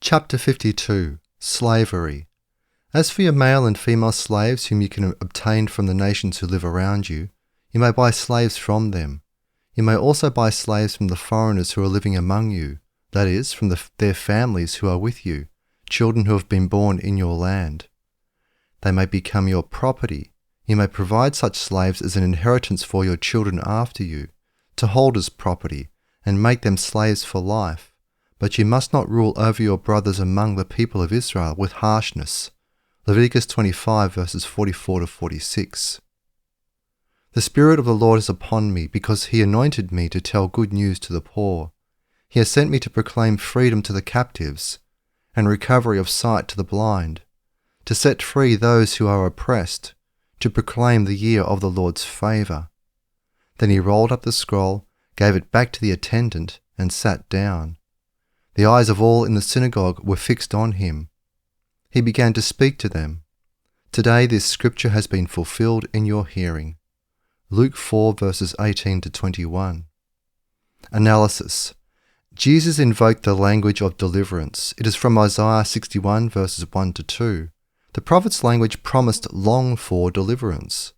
Chapter 52. Slavery. As for your male and female slaves whom you can obtain from the nations who live around you, you may buy slaves from them. You may also buy slaves from the foreigners who are living among you, that is, from their families who are with you, children who have been born in your land. They may become your property. You may provide such slaves as an inheritance for your children after you, to hold as property, and make them slaves for life. But you must not rule over your brothers among the people of Israel with harshness. Leviticus 25 verses 44 to 46. The Spirit of the Lord is upon me, because he anointed me to tell good news to the poor. He has sent me to proclaim freedom to the captives, and recovery of sight to the blind, to set free those who are oppressed, to proclaim the year of the Lord's favour. Then he rolled up the scroll, gave it back to the attendant, and sat down. The eyes of all in the synagogue were fixed on him. He began to speak to them. Today this scripture has been fulfilled in your hearing. Luke 4 verses 18 to 21. Analysis. Jesus invoked the language of deliverance. It is from Isaiah 61 verses 1 to 2. The prophet's language promised longed-for deliverance.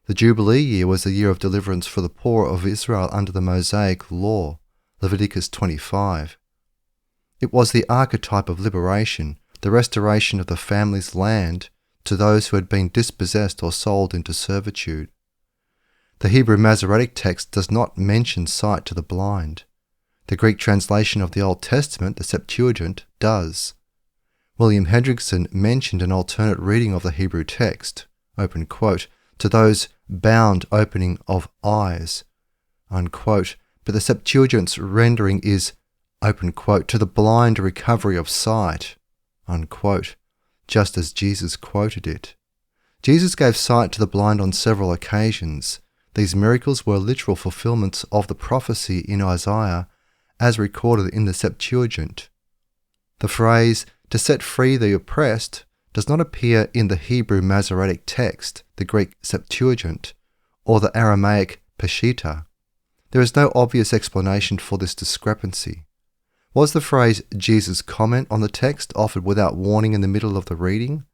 The Jubilee year was the year of deliverance for the poor of Israel under the Mosaic law, Leviticus 25. It was the archetype of liberation, the restoration of the family's land to those who had been dispossessed or sold into servitude. The Hebrew Masoretic text does not mention sight to the blind. The Greek translation of the Old Testament, the Septuagint, does. William Hendrickson mentioned an alternate reading of the Hebrew text, open quote, to those bound opening of eyes, unquote, but the Septuagint's rendering is, open quote, to the blind recovery of sight, unquote, just as Jesus quoted it. Jesus gave sight to the blind on several occasions. These miracles were literal fulfillments of the prophecy in Isaiah as recorded in the Septuagint. The phrase, to set free the oppressed, does not appear in the Hebrew Masoretic text, the Greek Septuagint, or the Aramaic Peshitta. There is no obvious explanation for this discrepancy. Was the phrase Jesus' comment on the text offered without warning in the middle of the reading?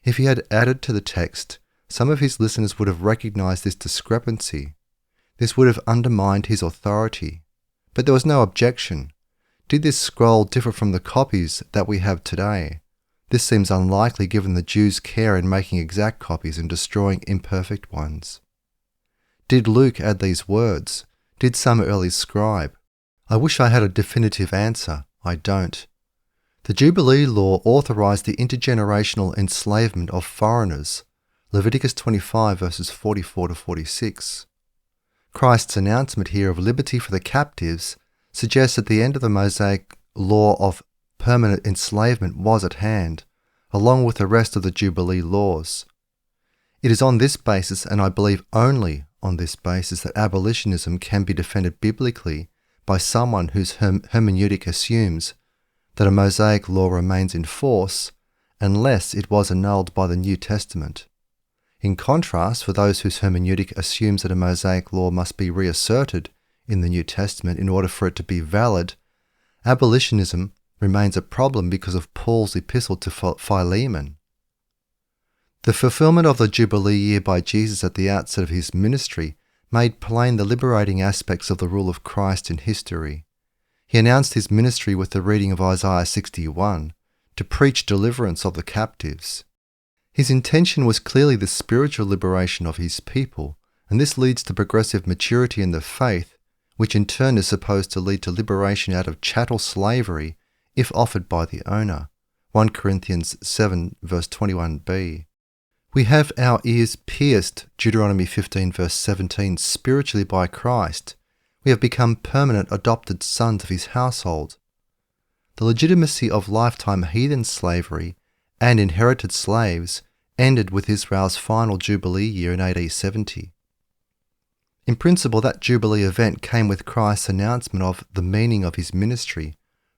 If he had added to the text, some of his listeners would have recognized this discrepancy. This would have undermined his authority. But there was no objection. Did this scroll differ from the copies that we have today? This seems unlikely given the Jews' care in making exact copies and destroying imperfect ones. Did Luke add these words? Did some early scribe? I wish I had a definitive answer. I don't. The Jubilee law authorized the intergenerational enslavement of foreigners. Leviticus 25 verses 44 to 46. Christ's announcement here of liberty for the captives suggests that the end of the Mosaic law of permanent enslavement was at hand, along with the rest of the Jubilee laws. It is on this basis, and I believe only on this basis, that abolitionism can be defended biblically by someone whose hermeneutic assumes that a Mosaic law remains in force unless it was annulled by the New Testament. In contrast, for those whose hermeneutic assumes that a Mosaic law must be reasserted in the New Testament in order for it to be valid, abolitionism remains a problem because of Paul's epistle to Philemon. The fulfillment of the Jubilee year by Jesus at the outset of his ministry made plain the liberating aspects of the rule of Christ in history. He announced his ministry with the reading of Isaiah 61, to preach deliverance of the captives. His intention was clearly the spiritual liberation of his people, and this leads to progressive maturity in the faith, which in turn is supposed to lead to liberation out of chattel slavery if offered by the owner. 1 Corinthians 7 verse 21b. We have our ears pierced, Deuteronomy 15 verse 17, spiritually by Christ. We have become permanent adopted sons of his household. The legitimacy of lifetime heathen slavery and inherited slaves ended with Israel's final Jubilee year in AD 70. In principle, that Jubilee event came with Christ's announcement of the meaning of his ministry,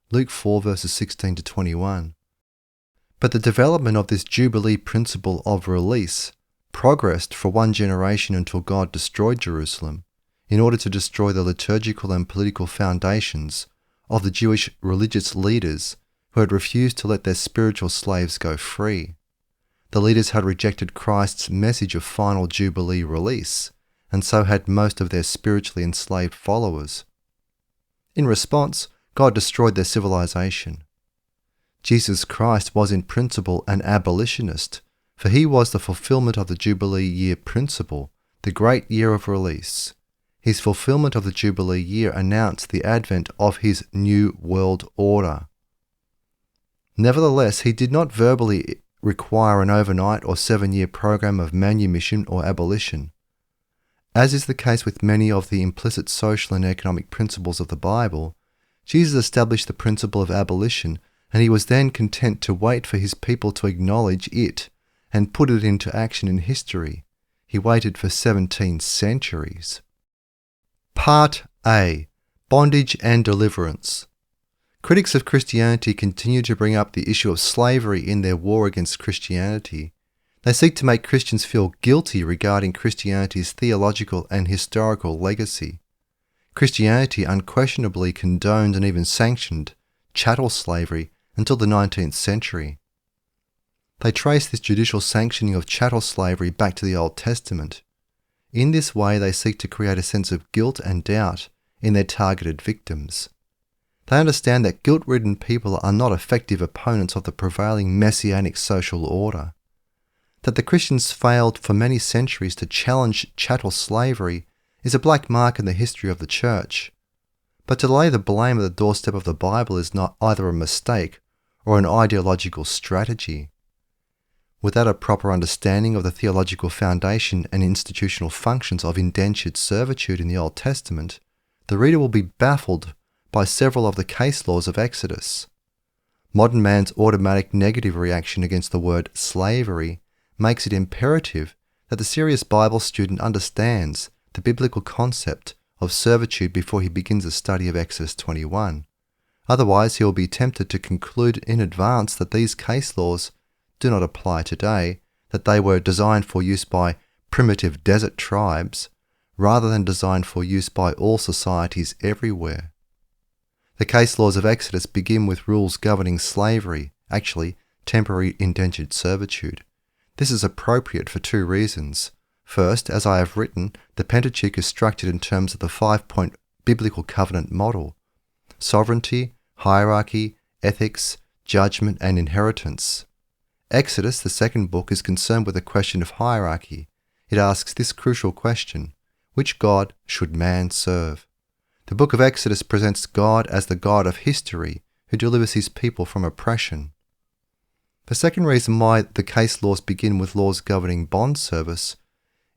Luke 4 verses 16 to 21. But the development of this Jubilee principle of release progressed for one generation until God destroyed Jerusalem, in order to destroy the liturgical and political foundations of the Jewish religious leaders who had refused to let their spiritual slaves go free. The leaders had rejected Christ's message of final Jubilee release, and so had most of their spiritually enslaved followers. In response, God destroyed their civilization. Jesus Christ was in principle an abolitionist, for he was the fulfillment of the Jubilee year principle, the great year of release. His fulfillment of the Jubilee year announced the advent of his new world order. Nevertheless, he did not verbally require an overnight or 7-year program of manumission or abolition. As is the case with many of the implicit social and economic principles of the Bible, Jesus established the principle of abolition, and he was then content to wait for his people to acknowledge it and put it into action in history. He waited for 17 centuries. Part A. Bondage and Deliverance. Critics of Christianity continue to bring up the issue of slavery in their war against Christianity. They seek to make Christians feel guilty regarding Christianity's theological and historical legacy. Christianity unquestionably condoned and even sanctioned chattel slavery until the 19th century. They trace this judicial sanctioning of chattel slavery back to the Old Testament. In this way, they seek to create a sense of guilt and doubt in their targeted victims. They understand that guilt-ridden people are not effective opponents of the prevailing messianic social order. That the Christians failed for many centuries to challenge chattel slavery is a black mark in the history of the Church. But to lay the blame at the doorstep of the Bible is not either a mistake or an ideological strategy. Without a proper understanding of the theological foundation and institutional functions of indentured servitude in the Old Testament, the reader will be baffled by several of the case laws of Exodus. Modern man's automatic negative reaction against the word slavery makes it imperative that the serious Bible student understands the biblical concept of servitude before he begins a study of Exodus 21. Otherwise, he will be tempted to conclude in advance that these case laws do not apply today, that they were designed for use by primitive desert tribes, rather than designed for use by all societies everywhere. The case laws of Exodus begin with rules governing slavery, actually temporary indentured servitude. This is appropriate for 2 reasons. First, as I have written, the Pentateuch is structured in terms of the 5-point biblical covenant model: sovereignty, hierarchy, ethics, judgment, and inheritance. Exodus, the second book, is concerned with the question of hierarchy. It asks this crucial question: which God should man serve? The book of Exodus presents God as the God of history who delivers his people from oppression. The second reason why the case laws begin with laws governing bond service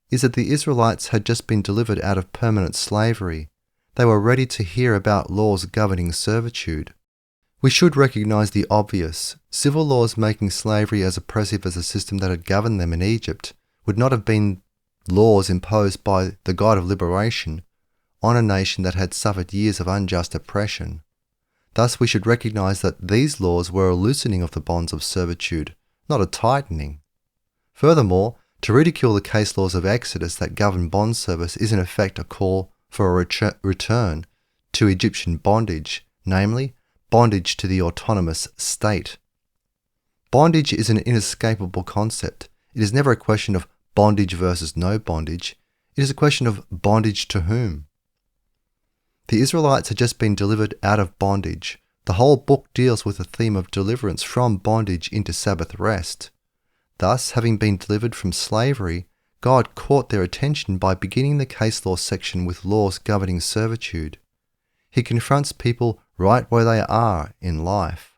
is that the Israelites had just been delivered out of permanent slavery. They were ready to hear about laws governing servitude. We should recognize the obvious. Civil laws making slavery as oppressive as the system that had governed them in Egypt would not have been laws imposed by the God of liberation on a nation that had suffered years of unjust oppression. Thus, we should recognize that these laws were a loosening of the bonds of servitude, not a tightening. Furthermore, to ridicule the case laws of Exodus that govern bond service is in effect a call for a return to Egyptian bondage, namely, bondage to the autonomous state. Bondage is an inescapable concept. It is never a question of bondage versus no bondage. It is a question of bondage to whom. The Israelites had just been delivered out of bondage. The whole book deals with the theme of deliverance from bondage into Sabbath rest. Thus, having been delivered from slavery, God caught their attention by beginning the case law section with laws governing servitude. He confronts people right where they are in life.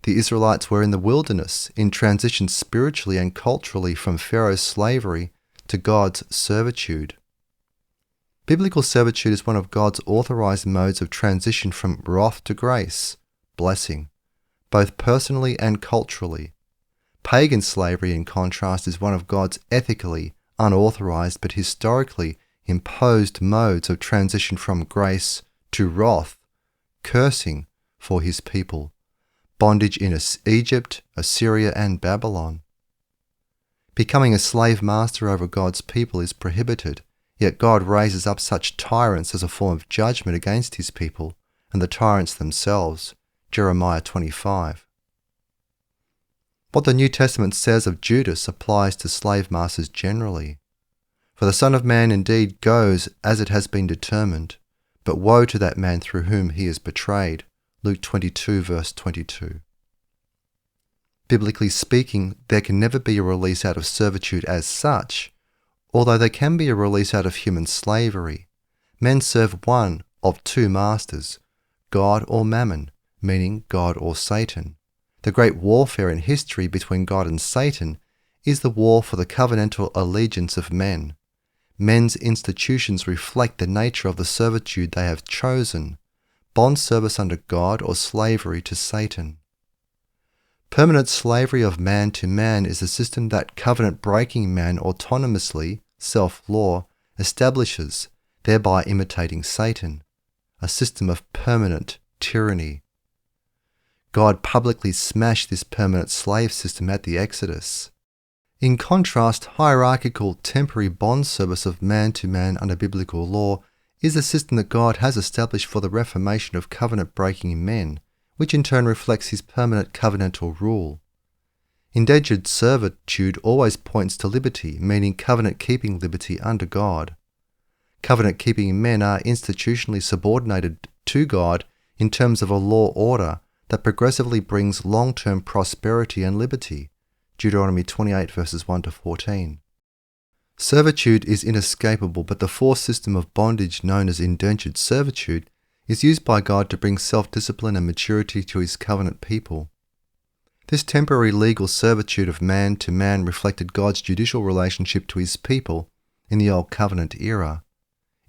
The Israelites were in the wilderness, in transition spiritually and culturally from Pharaoh's slavery to God's servitude. Biblical servitude is one of God's authorized modes of transition from wrath to grace, blessing, both personally and culturally. Pagan slavery, in contrast, is one of God's ethically unauthorized but historically imposed modes of transition from grace to wrath, cursing for his people, bondage in Egypt, Assyria, and Babylon. Becoming a slave master over God's people is prohibited, yet God raises up such tyrants as a form of judgment against his people and the tyrants themselves, Jeremiah 25. What the New Testament says of Judas applies to slave masters generally. For the Son of Man indeed goes as it has been determined, but woe to that man through whom he is betrayed. Luke 22 verse 22. Biblically speaking, there can never be a release out of servitude as such, although there can be a release out of human slavery. Men serve one of two masters, God or Mammon, meaning God or Satan. The great warfare in history between God and Satan is the war for the covenantal allegiance of men. Men's institutions reflect the nature of the servitude they have chosen, bond service under God or slavery to Satan. Permanent slavery of man to man is a system that covenant-breaking man autonomously, self-law, establishes, thereby imitating Satan, a system of permanent tyranny. God publicly smashed this permanent slave system at the Exodus. In contrast, hierarchical, temporary bond service of man to man under biblical law is a system that God has established for the reformation of covenant-breaking men, which in turn reflects his permanent covenantal rule. Indentured servitude always points to liberty, meaning covenant-keeping liberty under God. Covenant-keeping men are institutionally subordinated to God in terms of a law order that progressively brings long-term prosperity and liberty. Deuteronomy 28 verses 1 to 14. Servitude is inescapable, but the forced system of bondage known as indentured servitude is used by God to bring self-discipline and maturity to his covenant people. This temporary legal servitude of man to man reflected God's judicial relationship to his people in the Old Covenant era,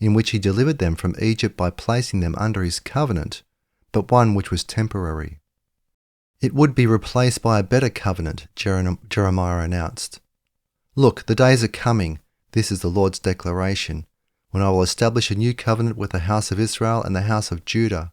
in which he delivered them from Egypt by placing them under his covenant, but one which was temporary. It would be replaced by a better covenant, Jeremiah announced. Look, the days are coming, this is the Lord's declaration, when I will establish a new covenant with the house of Israel and the house of Judah.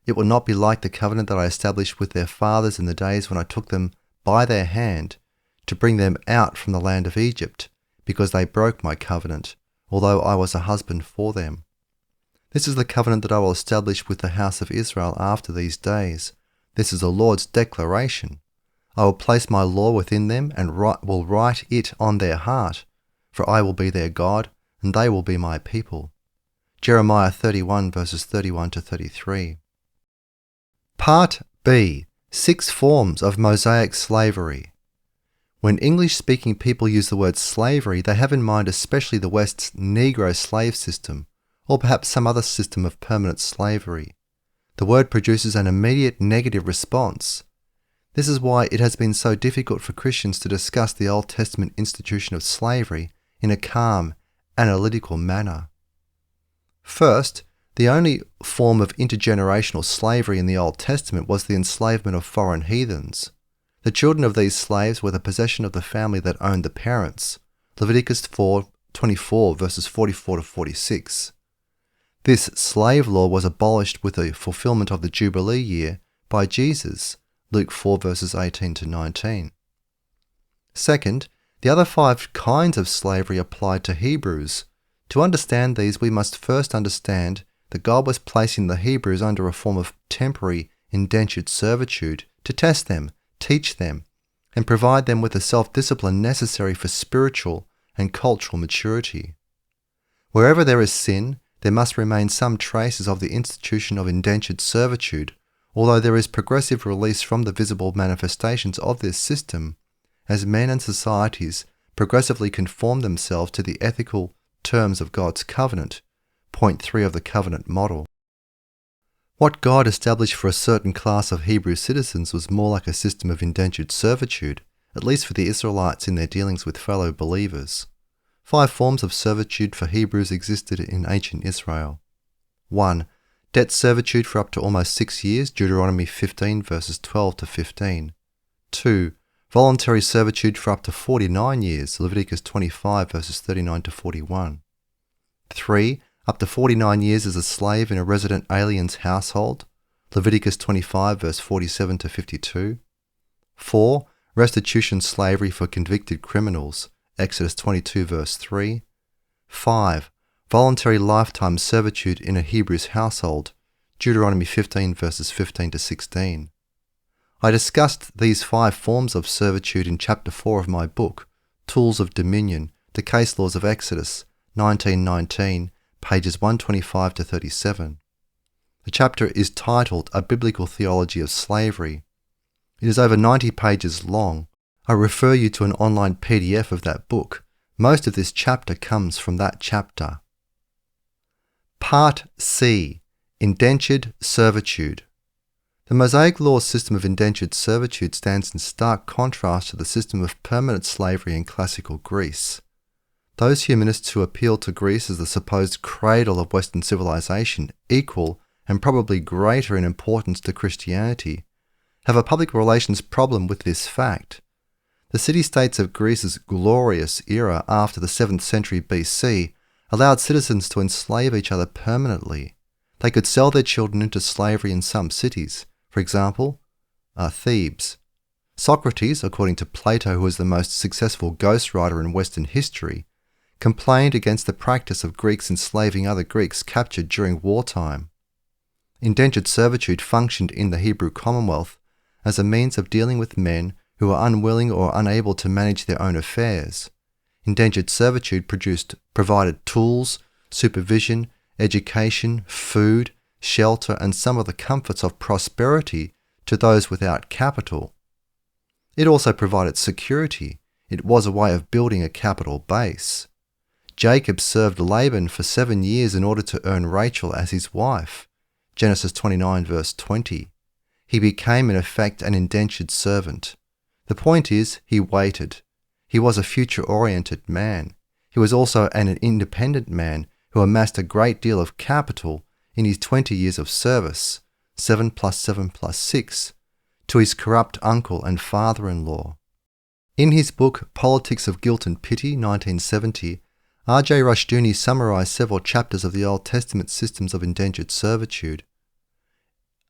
It will not be like the covenant that I established with their fathers in the days when I took them by their hand to bring them out from the land of Egypt, because they broke my covenant, although I was a husband for them. This is the covenant that I will establish with the house of Israel after these days. This is the Lord's declaration. I will place my law within them and will write it on their heart, for I will be their God, and they will be my people. Jeremiah 31 verses 31 to 33. Part B. 6 forms of Mosaic slavery. When English-speaking people use the word slavery, they have in mind especially the West's Negro slave system, or perhaps some other system of permanent slavery. The word produces an immediate negative response. This is why it has been so difficult for Christians to discuss the Old Testament institution of slavery in a calm, analytical manner. First, the only form of intergenerational slavery in the Old Testament was the enslavement of foreign heathens. The children of these slaves were the possession of the family that owned the parents. Leviticus 4:24 verses 44 to 46. This slave law was abolished with the fulfillment of the Jubilee year by Jesus, Luke 4 verses 18 to 19. Second, the other 5 kinds of slavery applied to Hebrews. To understand these, we must first understand that God was placing the Hebrews under a form of temporary indentured servitude to test them, teach them, and provide them with the self-discipline necessary for spiritual and cultural maturity. Wherever there is sin, there must remain some traces of the institution of indentured servitude, although there is progressive release from the visible manifestations of this system, as men and societies progressively conform themselves to the ethical terms of God's covenant, point 3 of the covenant model. What God established for a certain class of Hebrew citizens was more like a system of indentured servitude, at least for the Israelites in their dealings with fellow believers. 5 forms of servitude for Hebrews existed in ancient Israel. 1. Debt servitude for up to almost 6 years, Deuteronomy 15 verses 12 to 15. 2. Voluntary servitude for up to 49 years, Leviticus 25 verses 39 to 41. 3. Up to 49 years as a slave in a resident alien's household, Leviticus 25 verse 47 to 52. 4. Restitution slavery for convicted criminals, Exodus 22 verse 3. 5. Voluntary lifetime servitude in a Hebrew's household, Deuteronomy 15 verses 15 to 16. I discussed these 5 forms of servitude in Chapter 4 of my book, Tools of Dominion, The Case Laws of Exodus, 1919, pages 125 to 37. The chapter is titled A Biblical Theology of Slavery. It is over 90 pages long. I refer you to an online PDF of that book. Most of this chapter comes from that chapter. Part C. Indentured Servitude. The Mosaic Law system of indentured servitude stands in stark contrast to the system of permanent slavery in classical Greece. Those humanists who appeal to Greece as the supposed cradle of Western civilization, equal and probably greater in importance to Christianity, have a public relations problem with this fact. The city-states of Greece's glorious era after the 7th century BC allowed citizens to enslave each other permanently. They could sell their children into slavery in some cities, for example, Thebes. Socrates, according to Plato, who was the most successful ghostwriter in Western history, complained against the practice of Greeks enslaving other Greeks captured during wartime. Indentured servitude functioned in the Hebrew Commonwealth as a means of dealing with men who were unwilling or unable to manage their own affairs. Indentured servitude provided tools, supervision, education, food, shelter, and some of the comforts of prosperity to those without capital. It also provided security. It was a way of building a capital base. Jacob served Laban for 7 years in order to earn Rachel as his wife. Genesis 29 verse 20. He became in effect an indentured servant. The point is, he waited. He was a future-oriented man. He was also an independent man who amassed a great deal of capital in his 20 years of service, 7 plus 7 plus 6, to his corrupt uncle and father-in-law. In his book Politics of Guilt and Pity, 1970, R.J. Rushdoony summarized several chapters of the Old Testament systems of indentured servitude.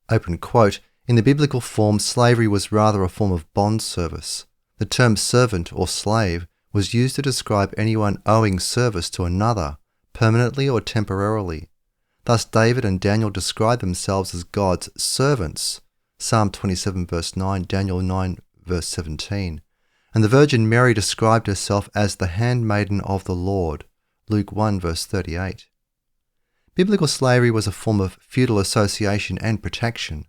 Open quote, in the biblical form, slavery was rather a form of bond service. The term servant or slave was used to describe anyone owing service to another, permanently or temporarily. Thus David and Daniel describe themselves as God's servants, Psalm 27 verse 9, Daniel 9 verse 17. And the Virgin Mary described herself as the handmaiden of the Lord, Luke 1 verse 38. Biblical slavery was a form of feudal association and protection.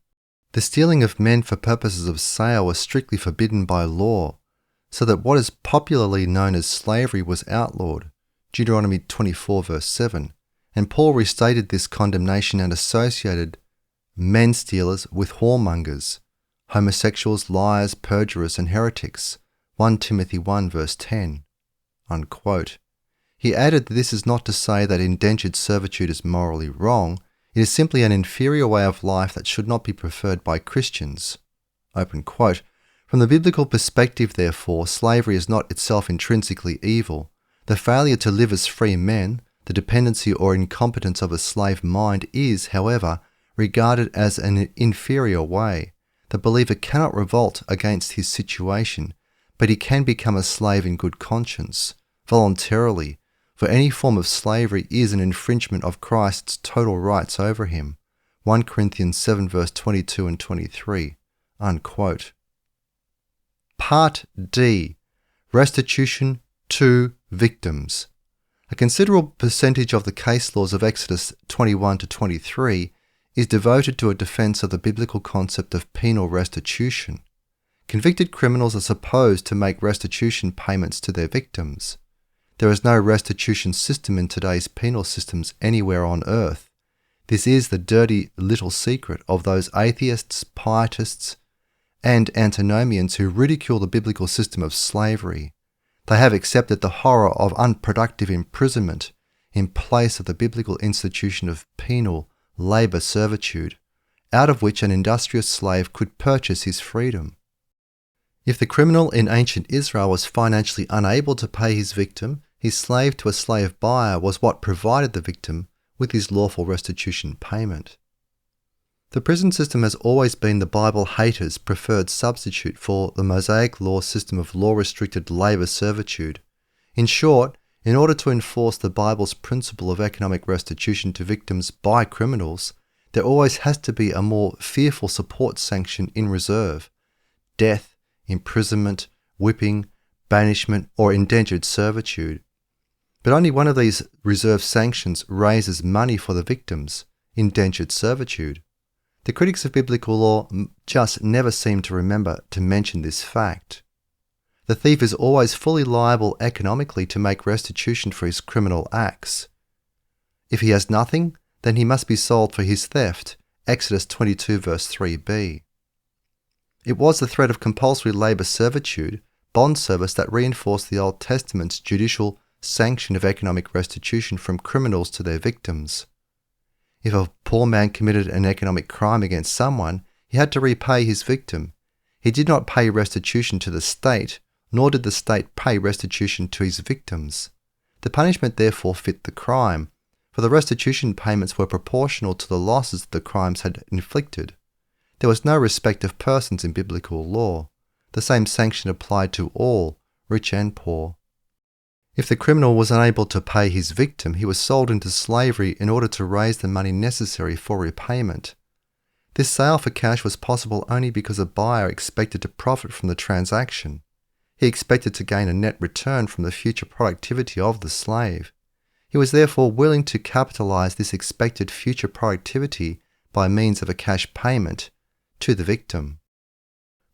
The stealing of men for purposes of sale was strictly forbidden by law, so that what is popularly known as slavery was outlawed, Deuteronomy 24 verse 7, and Paul restated this condemnation and associated men stealers with whoremongers, homosexuals, liars, perjurers, and heretics, 1 Timothy 1 verse 10, unquote. He added that this is not to say that indentured servitude is morally wrong. It is simply an inferior way of life that should not be preferred by Christians. Open quote. From the biblical perspective, therefore, slavery is not itself intrinsically evil. The failure to live as free men, the dependency or incompetence of a slave mind is, however, regarded as an inferior way. The believer cannot revolt against his situation, but he can become a slave in good conscience, voluntarily, for any form of slavery is an infringement of Christ's total rights over him. 1 Corinthians 7 verse 22 and 23, unquote. Part D. Restitution to victims. A considerable percentage of the case laws of Exodus 21 to 23 is devoted to a defense of the biblical concept of penal restitution. Convicted criminals are supposed to make restitution payments to their victims. There is no restitution system in today's penal systems anywhere on earth. This is the dirty little secret of those atheists, pietists, and antinomians who ridicule the biblical system of slavery. They have accepted the horror of unproductive imprisonment in place of the biblical institution of penal labor servitude, out of which an industrious slave could purchase his freedom. If the criminal in ancient Israel was financially unable to pay his victim, his slave to a slave buyer was what provided the victim with his lawful restitution payment. The prison system has always been the Bible haters' preferred substitute for the Mosaic law system of law-restricted labor servitude. In short, in order to enforce the Bible's principle of economic restitution to victims by criminals, there always has to be a more fearful support sanction in reserve: death, imprisonment, whipping, banishment, or indentured servitude. But only one of these reserve sanctions raises money for the victims: indentured servitude. The critics of biblical law just never seem to remember to mention this fact. The thief is always fully liable economically to make restitution for his criminal acts. If he has nothing, then he must be sold for his theft. Exodus 22 verse 3b. It was the threat of compulsory labour servitude, bond service, that reinforced the Old Testament's judicial sanction of economic restitution from criminals to their victims. If a poor man committed an economic crime against someone, he had to repay his victim. He did not pay restitution to the state, nor did the state pay restitution to his victims. The punishment therefore fit the crime, for the restitution payments were proportional to the losses that the crimes had inflicted. There was no respect of persons in biblical law. The same sanction applied to all, rich and poor. If the criminal was unable to pay his victim, he was sold into slavery in order to raise the money necessary for repayment. This sale for cash was possible only because a buyer expected to profit from the transaction. He expected to gain a net return from the future productivity of the slave. He was therefore willing to capitalize this expected future productivity by means of a cash payment to the victim.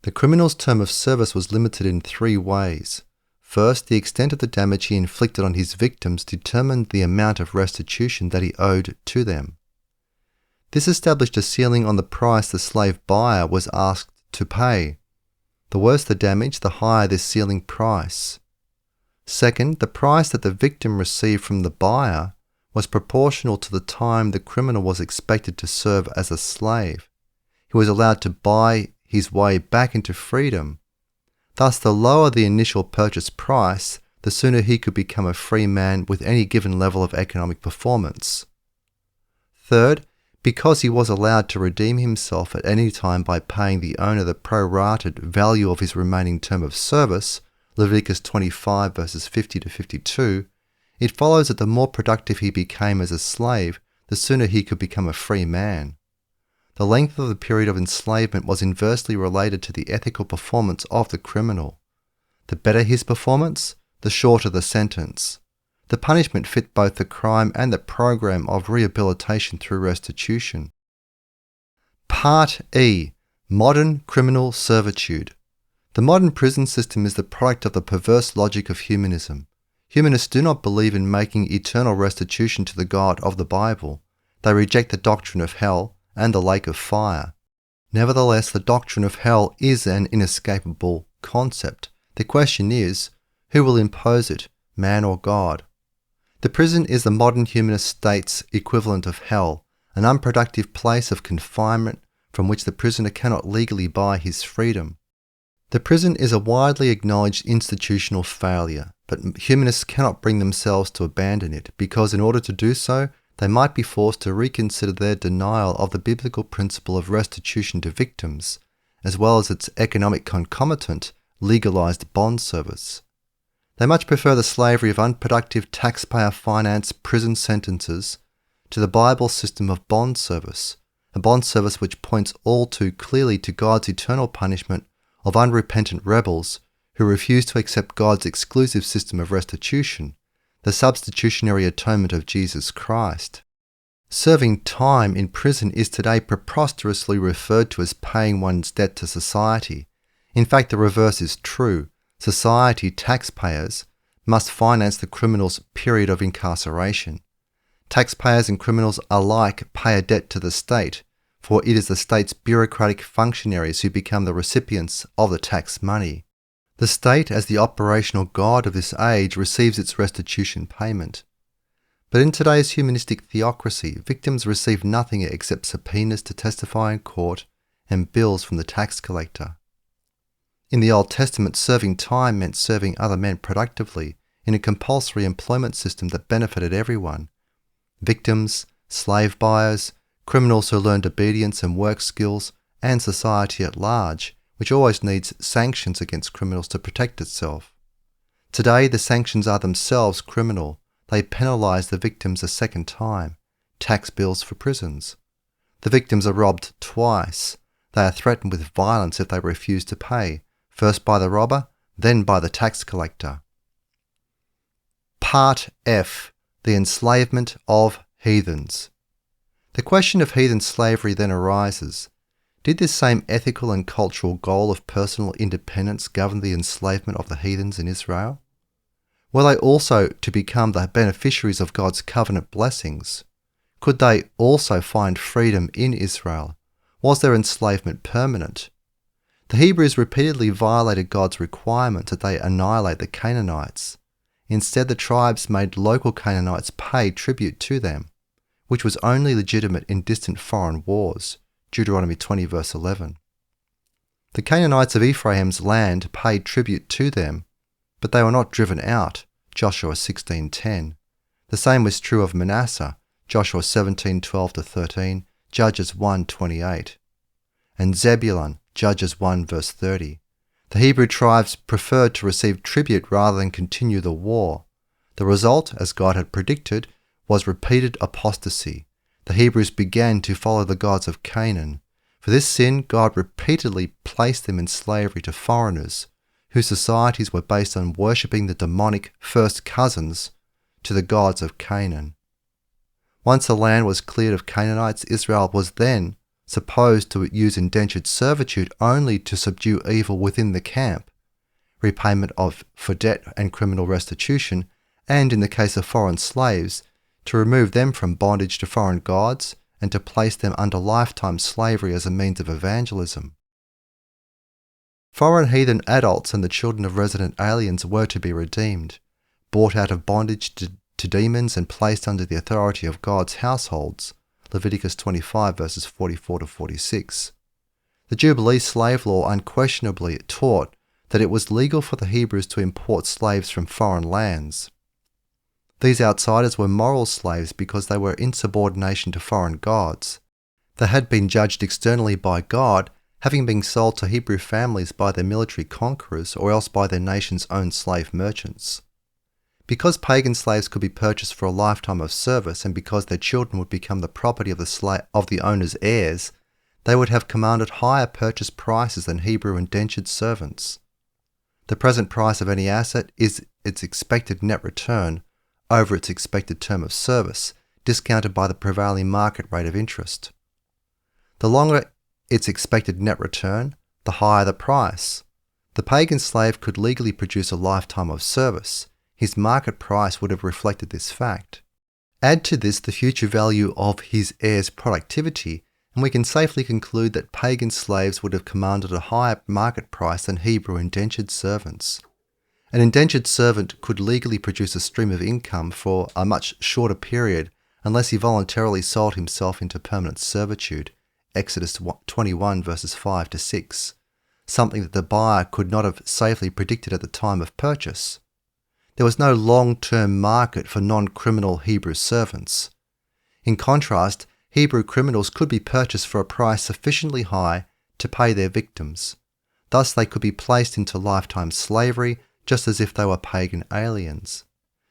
The criminal's term of service was limited in three ways. First, the extent of the damage he inflicted on his victims determined the amount of restitution that he owed to them. This established a ceiling on the price the slave buyer was asked to pay. The worse the damage, the higher this ceiling price. Second, the price that the victim received from the buyer was proportional to the time the criminal was expected to serve as a slave. He was allowed to buy his way back into freedom. Thus, the lower the initial purchase price, the sooner he could become a free man with any given level of economic performance. Third, because he was allowed to redeem himself at any time by paying the owner the prorated value of his remaining term of service, Leviticus 25 verses 50 to 52, it follows that the more productive he became as a slave, the sooner he could become a free man. The length of the period of enslavement was inversely related to the ethical performance of the criminal. The better his performance, the shorter the sentence. The punishment fit both the crime and the program of rehabilitation through restitution. Part E. Modern criminal servitude. The modern prison system is the product of the perverse logic of humanism. Humanists do not believe in making eternal restitution to the God of the Bible. They reject the doctrine of hell and the lake of fire. Nevertheless, the doctrine of hell is an inescapable concept. The question is, who will impose it, man or God? The prison is the modern humanist state's equivalent of hell, an unproductive place of confinement from which the prisoner cannot legally buy his freedom. The prison is a widely acknowledged institutional failure, but humanists cannot bring themselves to abandon it, because in order to do so, they might be forced to reconsider their denial of the biblical principle of restitution to victims, as well as its economic concomitant, legalized bond service. They much prefer the slavery of unproductive taxpayer-financed prison sentences to the Bible system of bond service, a bond service which points all too clearly to God's eternal punishment of unrepentant rebels who refuse to accept God's exclusive system of restitution, the substitutionary atonement of Jesus Christ. Serving time in prison is today preposterously referred to as paying one's debt to society. In fact, the reverse is true. Society, taxpayers, must finance the criminal's period of incarceration. Taxpayers and criminals alike pay a debt to the state, for it is the state's bureaucratic functionaries who become the recipients of the tax money. The state, as the operational god of this age, receives its restitution payment. But in today's humanistic theocracy, victims receive nothing except subpoenas to testify in court and bills from the tax collector. In the Old Testament, serving time meant serving other men productively in a compulsory employment system that benefited everyone. Victims, slave buyers, criminals who learned obedience and work skills, and society at large, which always needs sanctions against criminals to protect itself. Today, the sanctions are themselves criminal. They penalize the victims a second time. Tax bills for prisons. The victims are robbed twice. They are threatened with violence if they refuse to pay, first by the robber, then by the tax collector. Part F. The enslavement of heathens. The question of heathen slavery then arises. Did this same ethical and cultural goal of personal independence govern the enslavement of the heathens in Israel? Were they also to become the beneficiaries of God's covenant blessings? Could they also find freedom in Israel? Was their enslavement permanent? The Hebrews repeatedly violated God's requirement that they annihilate the Canaanites. Instead, the tribes made local Canaanites pay tribute to them, which was only legitimate in distant foreign wars. Deuteronomy 20 verse 11. The Canaanites of Ephraim's land paid tribute to them, but they were not driven out. Joshua 16:10. The same was true of Manasseh. Joshua 17:12-13, Judges 1:28. And Zebulun, Judges 1 verse 30. The Hebrew tribes preferred to receive tribute rather than continue the war. The result, as God had predicted, was repeated apostasy. The Hebrews began to follow the gods of Canaan. For this sin, God repeatedly placed them in slavery to foreigners, whose societies were based on worshipping the demonic first cousins to the gods of Canaan. Once the land was cleared of Canaanites, Israel was then supposed to use indentured servitude only to subdue evil within the camp, repayment for debt and criminal restitution, and in the case of foreign slaves, to remove them from bondage to foreign gods and to place them under lifetime slavery as a means of evangelism. Foreign heathen adults and the children of resident aliens were to be redeemed, brought out of bondage to demons and placed under the authority of God's households. Leviticus 25 verses 44-46. The Jubilee slave law unquestionably taught that it was legal for the Hebrews to import slaves from foreign lands. These outsiders were moral slaves because they were in subordination to foreign gods. They had been judged externally by God, having been sold to Hebrew families by their military conquerors or else by their nation's own slave merchants. Because pagan slaves could be purchased for a lifetime of service and because their children would become the property of the owner's heirs, they would have commanded higher purchase prices than Hebrew indentured servants. The present price of any asset is its expected net return over its expected term of service, discounted by the prevailing market rate of interest. The longer its expected net return, the higher the price. The pagan slave could legally produce a lifetime of service. His market price would have reflected this fact. Add to this the future value of his heir's productivity, and we can safely conclude that pagan slaves would have commanded a higher market price than Hebrew indentured servants. An indentured servant could legally produce a stream of income for a much shorter period unless he voluntarily sold himself into permanent servitude, Exodus 21 verses 5-6, something that the buyer could not have safely predicted at the time of purchase. There was no long-term market for non-criminal Hebrew servants. In contrast, Hebrew criminals could be purchased for a price sufficiently high to pay their victims. Thus they could be placed into lifetime slavery just as if they were pagan aliens.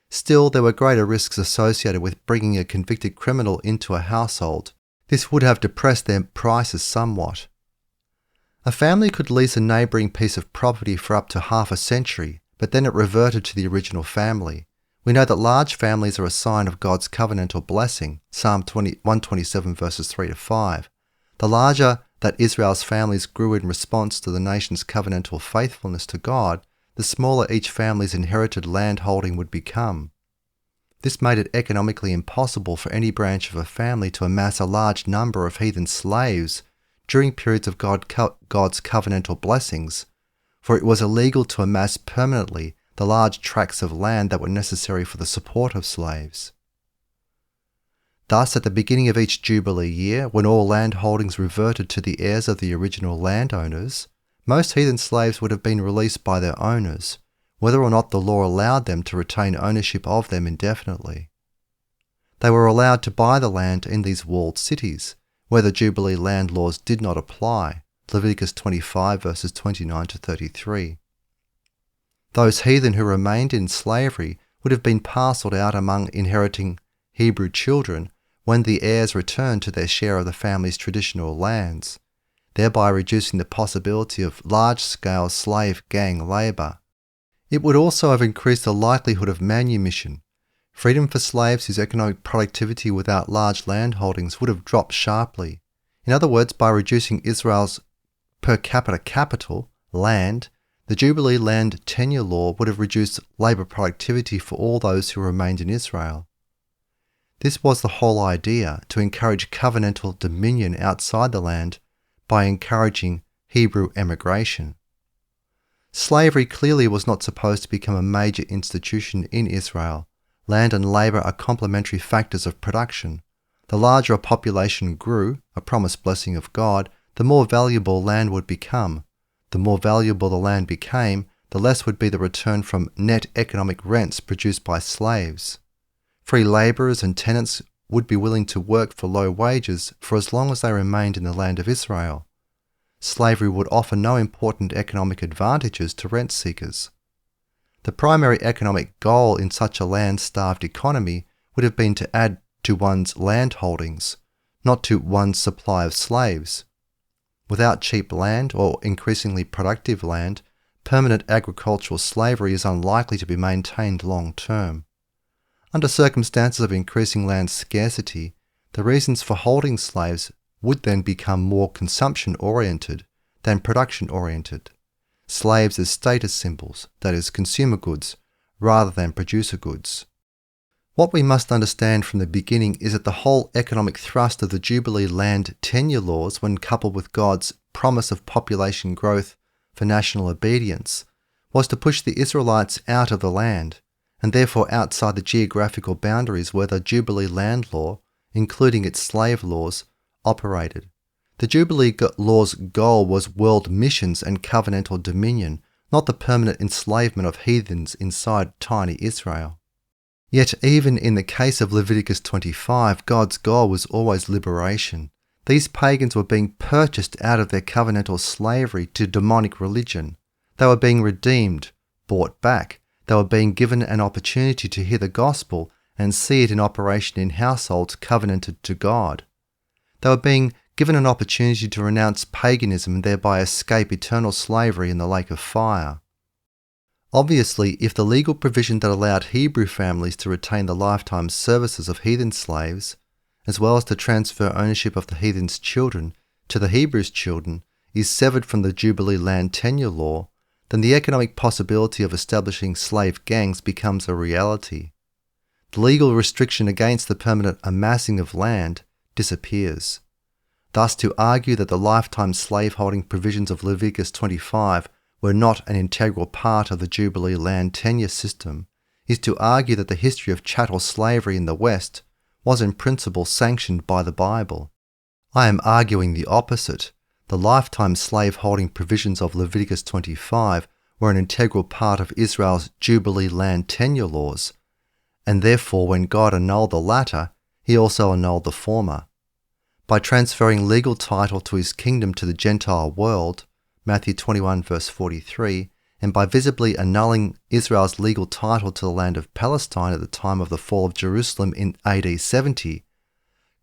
Still, there were greater risks associated with bringing a convicted criminal into a household. This would have depressed their prices somewhat. A family could lease a neighbouring piece of property for up to half a century, but then it reverted to the original family. We know that large families are a sign of God's covenantal blessing, Psalm 127 verses 3-5. The larger that Israel's families grew in response to the nation's covenantal faithfulness to God, the smaller each family's inherited landholding would become. This made it economically impossible for any branch of a family to amass a large number of heathen slaves during periods of God's covenantal blessings, for it was illegal to amass permanently the large tracts of land that were necessary for the support of slaves. Thus, at the beginning of each Jubilee year, when all land holdings reverted to the heirs of the original landowners, most heathen slaves would have been released by their owners, whether or not the law allowed them to retain ownership of them indefinitely. They were allowed to buy the land in these walled cities, where the Jubilee land laws did not apply, Leviticus 25 verses 29-33. Those heathen who remained in slavery would have been parcelled out among inheriting Hebrew children, when the heirs returned to their share of the family's traditional lands, thereby reducing the possibility of large-scale slave gang labour. It would also have increased the likelihood of manumission. Freedom for slaves whose economic productivity without large land holdings would have dropped sharply. In other words, by reducing Israel's per capita capital, land, the Jubilee land tenure law would have reduced labour productivity for all those who remained in Israel. This was the whole idea, to encourage covenantal dominion outside the land by encouraging Hebrew emigration. Slavery clearly was not supposed to become a major institution in Israel. Land and labour are complementary factors of production. The larger a population grew, a promised blessing of God, the more valuable land would become. The more valuable the land became, the less would be the return from net economic rents produced by slaves. Free labourers and tenants would be willing to work for low wages for as long as they remained in the land of Israel. Slavery would offer no important economic advantages to rent seekers. The primary economic goal in such a land-starved economy would have been to add to one's land holdings, not to one's supply of slaves. Without cheap land or increasingly productive land, permanent agricultural slavery is unlikely to be maintained long term. Under circumstances of increasing land scarcity, the reasons for holding slaves would then become more consumption-oriented than production-oriented. Slaves as status symbols, that is, consumer goods, rather than producer goods. What we must understand from the beginning is that the whole economic thrust of the Jubilee land tenure laws, when coupled with God's promise of population growth for national obedience, was to push the Israelites out of the land, and therefore outside the geographical boundaries where the Jubilee land law, including its slave laws, operated. The Jubilee law's goal was world missions and covenantal dominion, not the permanent enslavement of heathens inside tiny Israel. Yet even in the case of Leviticus 25, God's goal was always liberation. These pagans were being purchased out of their covenantal slavery to demonic religion. They were being redeemed, bought back. They were being given an opportunity to hear the gospel and see it in operation in households covenanted to God. They were being given an opportunity to renounce paganism and thereby escape eternal slavery in the lake of fire. Obviously, if the legal provision that allowed Hebrew families to retain the lifetime services of heathen slaves, as well as to transfer ownership of the heathen's children to the Hebrews' children, is severed from the Jubilee land tenure law, then the economic possibility of establishing slave gangs becomes a reality. The legal restriction against the permanent amassing of land disappears. Thus, to argue that the lifetime slaveholding provisions of Leviticus 25 were not an integral part of the Jubilee land tenure system is to argue that the history of chattel slavery in the West was in principle sanctioned by the Bible. I am arguing the opposite. The lifetime slave-holding provisions of Leviticus 25 were an integral part of Israel's Jubilee land tenure laws, and therefore when God annulled the latter, he also annulled the former. By transferring legal title to his kingdom to the Gentile world, Matthew 21 verse 43, and by visibly annulling Israel's legal title to the land of Palestine at the time of the fall of Jerusalem in AD 70,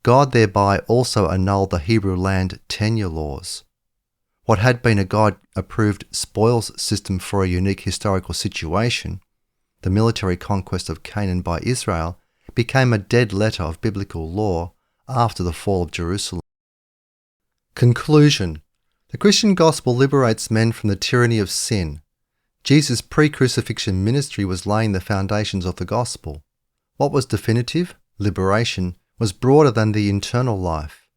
God thereby also annulled the Hebrew land tenure laws. What had been a God-approved spoils system for a unique historical situation, the military conquest of Canaan by Israel, became a dead letter of biblical law after the fall of Jerusalem. Conclusion. The Christian gospel liberates men from the tyranny of sin. Jesus' pre-crucifixion ministry was laying the foundations of the gospel. What was definitive, liberation, was broader than the internal life.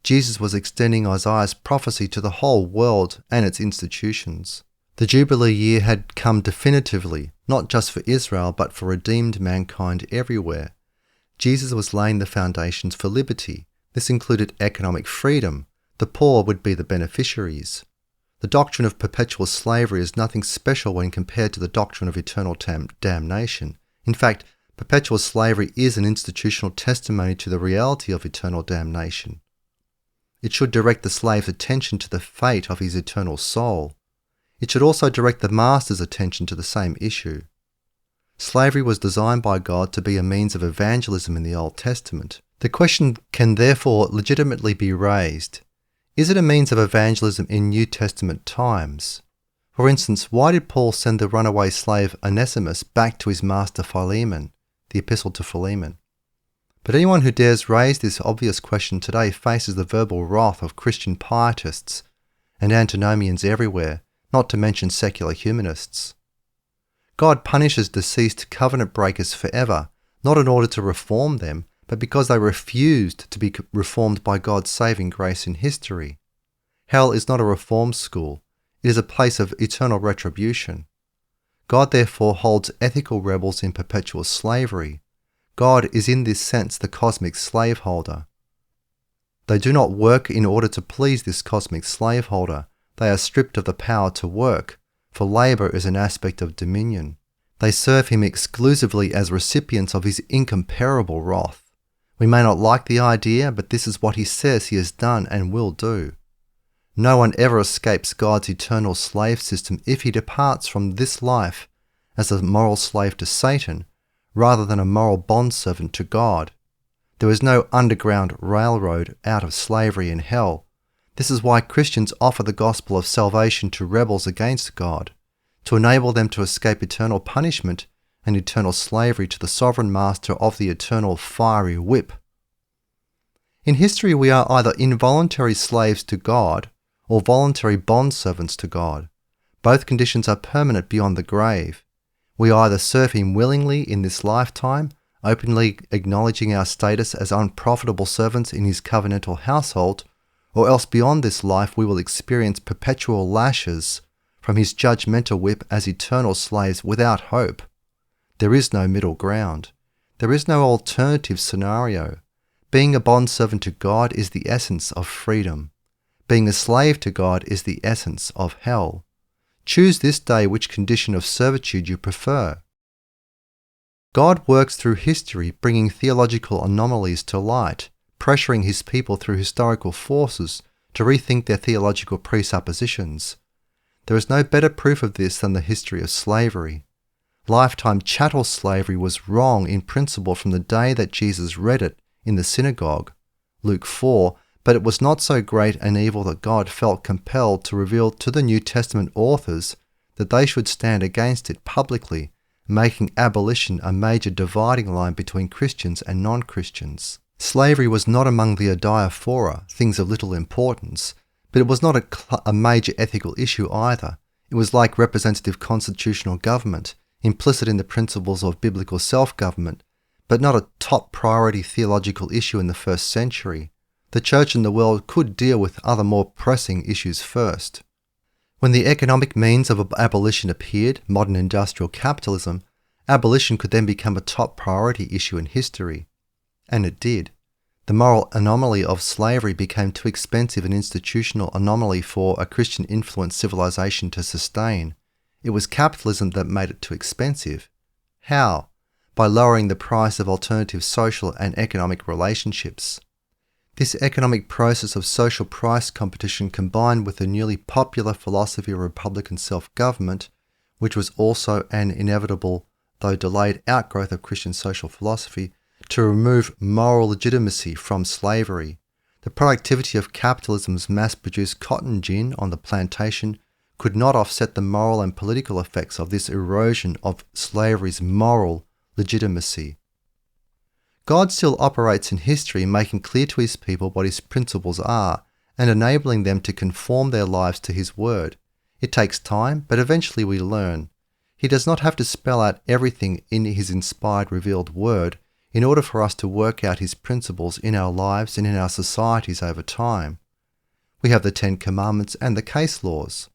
Jesus was extending Isaiah's prophecy to the whole world and its institutions. The Jubilee year had come definitively, not just for Israel, but for redeemed mankind everywhere. Jesus was laying the foundations for liberty. This included economic freedom. The poor would be the beneficiaries. The doctrine of perpetual slavery is nothing special when compared to the doctrine of eternal damnation. In fact, perpetual slavery is an institutional testimony to the reality of eternal damnation. It should direct the slave's attention to the fate of his eternal soul. It should also direct the master's attention to the same issue. Slavery was designed by God to be a means of evangelism in the Old Testament. The question can therefore legitimately be raised: is it a means of evangelism in New Testament times? For instance, why did Paul send the runaway slave Onesimus back to his master Philemon, the Epistle to Philemon? But anyone who dares raise this obvious question today faces the verbal wrath of Christian pietists and antinomians everywhere, not to mention secular humanists. God punishes deceased covenant breakers forever, not in order to reform them, but because they refused to be reformed by God's saving grace in history. Hell is not a reform school. It is a place of eternal retribution. God therefore holds ethical rebels in perpetual slavery. God is in this sense the cosmic slaveholder. They do not work in order to please this cosmic slaveholder. They are stripped of the power to work, for labour is an aspect of dominion. They serve him exclusively as recipients of his incomparable wrath. We may not like the idea, but this is what he says he has done and will do. No one ever escapes God's eternal slave system if he departs from this life as a moral slave to Satan, rather than a moral bondservant to God. There is no underground railroad out of slavery in hell. This is why Christians offer the gospel of salvation to rebels against God, to enable them to escape eternal punishment and eternal slavery to the sovereign master of the eternal fiery whip. In history, we are either involuntary slaves to God or voluntary bondservants to God. Both conditions are permanent beyond the grave. We either serve him willingly in this lifetime, openly acknowledging our status as unprofitable servants in his covenantal household, or else beyond this life we will experience perpetual lashes from his judgmental whip as eternal slaves without hope. There is no middle ground. There is no alternative scenario. Being a bondservant to God is the essence of freedom. Being a slave to God is the essence of hell. Choose this day which condition of servitude you prefer. God works through history, bringing theological anomalies to light, pressuring his people through historical forces to rethink their theological presuppositions. There is no better proof of this than the history of slavery. Lifetime chattel slavery was wrong in principle from the day that Jesus read it in the synagogue, Luke 4, but it was not so great an evil that God felt compelled to reveal to the New Testament authors that they should stand against it publicly, making abolition a major dividing line between Christians and non-Christians. Slavery was not among the adiaphora, things of little importance, but it was not a major ethical issue either. It was like representative constitutional government, implicit in the principles of biblical self-government, but not a top priority theological issue in the first century. The church and the world could deal with other more pressing issues first. When the economic means of abolition appeared, modern industrial capitalism, abolition could then become a top priority issue in history. And it did. The moral anomaly of slavery became too expensive an institutional anomaly for a Christian-influenced civilization to sustain. It was capitalism that made it too expensive. How? By lowering the price of alternative social and economic relationships. This economic process of social price competition combined with the newly popular philosophy of Republican self-government, which was also an inevitable, though delayed, outgrowth of Christian social philosophy, to remove moral legitimacy from slavery. The productivity of capitalism's mass-produced cotton gin on the plantation could not offset the moral and political effects of this erosion of slavery's moral legitimacy. God still operates in history, making clear to his people what his principles are and enabling them to conform their lives to his word. It takes time, but eventually we learn. He does not have to spell out everything in his inspired, revealed word in order for us to work out his principles in our lives and in our societies over time. We have the 10 Commandments and the case laws.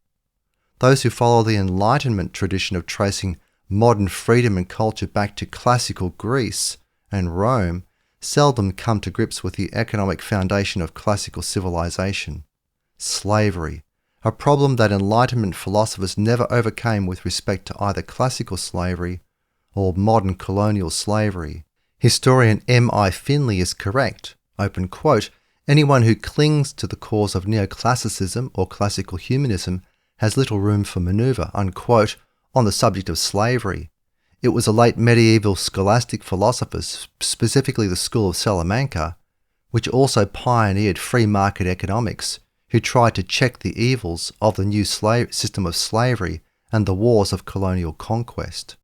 Those who follow the Enlightenment tradition of tracing modern freedom and culture back to classical Greece and Rome seldom come to grips with the economic foundation of classical civilization. Slavery, a problem that Enlightenment philosophers never overcame with respect to either classical slavery or modern colonial slavery. Historian M.I. Finley is correct, open quote, anyone who clings to the cause of neoclassicism or classical humanism has little room for manoeuvre, unquote, on the subject of slavery. It was the late medieval scholastic philosophers, specifically the school of Salamanca, which also pioneered free market economics, who tried to check the evils of the new system of slavery and the wars of colonial conquest.